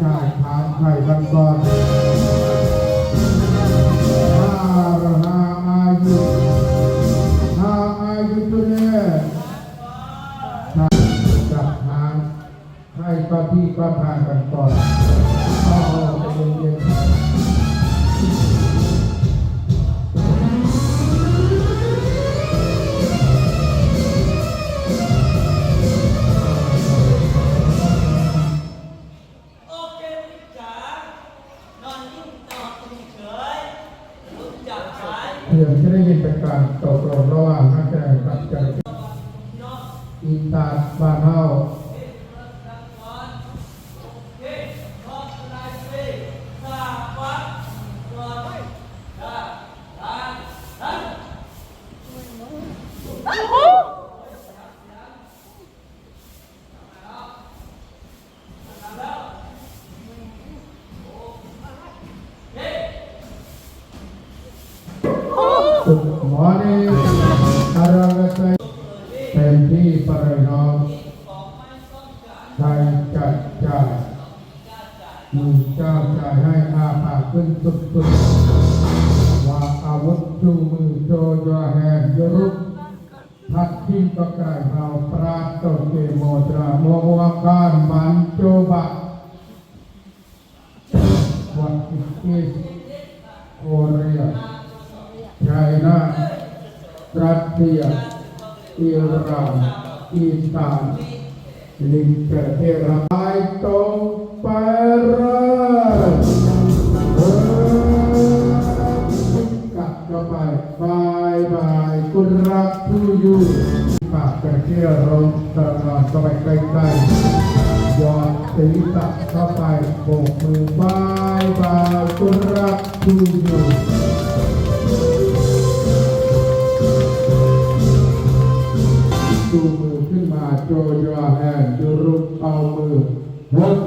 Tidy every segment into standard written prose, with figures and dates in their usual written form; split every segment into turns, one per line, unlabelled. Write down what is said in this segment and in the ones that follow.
จ่ายทางไข่กันก่อนหาอายุตัวนี้จับทางให้ก็ที่ก็ทางกันก่อนเย็นเดี๋ยวจะได้ยินเป็นการตกลงระหว่างนักแสดงกับเจ้าหน้าที่อินตาบ้านเฮาหมอนี่อารมณ์ใจเต็มที่ปริน้องใครจัดจ่ายมีเจ้าจ่ายให้อาภาขึ้นสุดๆว่าอาวุธจูมือโจยาแหนยรุกทัดทิ้งก็ไก่เฮาปราดตเกโมตราโมวการมันโจบะวัดอิกิสโคเรียไชน่ารัสเซียอิหร่านอีสานลิงเกเทราไอตงเปรัสกลับเข้าไปบายคุณรักผู้อยู่ปากกระเทียรมตระนอนเข้าไปใกล้ๆยอดศีรษะเข้าไปโบกมือบายคุณรักผู้อยู่จูมือขึ้นมาโจยาแฮนจูรุปเอามือวัด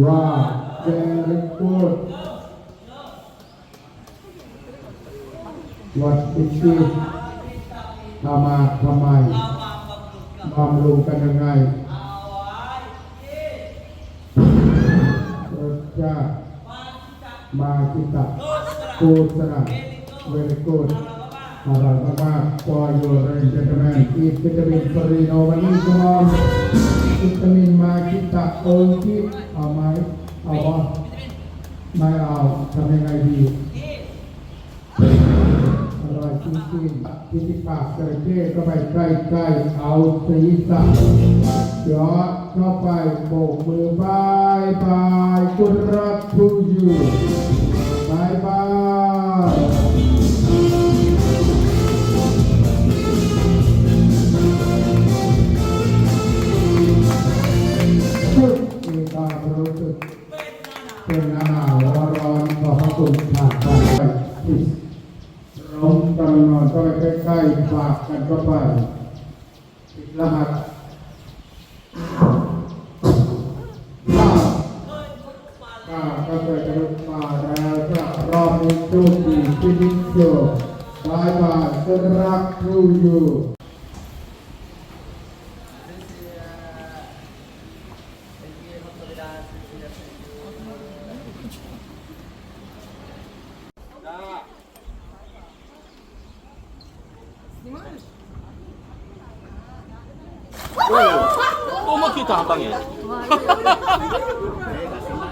ว่าเจริญพูดวัดอิติทำมาทำไมบำรุงกันยังไงรสชาติมาจิตะกูสระเวรกูดอร่อยมากๆ for your entertainment eat vitamin Perino วันนี้ก็วิตามินมาคิตะโอคิเอาไหมเอาวะไม่เอาทำยังไงดีอร่อยจริงๆที่ปากจระเข้ก็ไปใกล้ๆเอาศีรษะยอดเข้าไปโบกมือบายคุณรักผู้อยู่บายมีความรู้สึกเป็นหนาวร้อนขอพระคุณผ่านไปร้องตอนนอนก็ไปใกล้ๆฝากกันก็ไปติดรหัสก็เคยจะลุกมาแล้วก็รอบนี้โชคดีที่นิ่งโจบายคนรักผู้อยู่
또 먹히다 한 방에.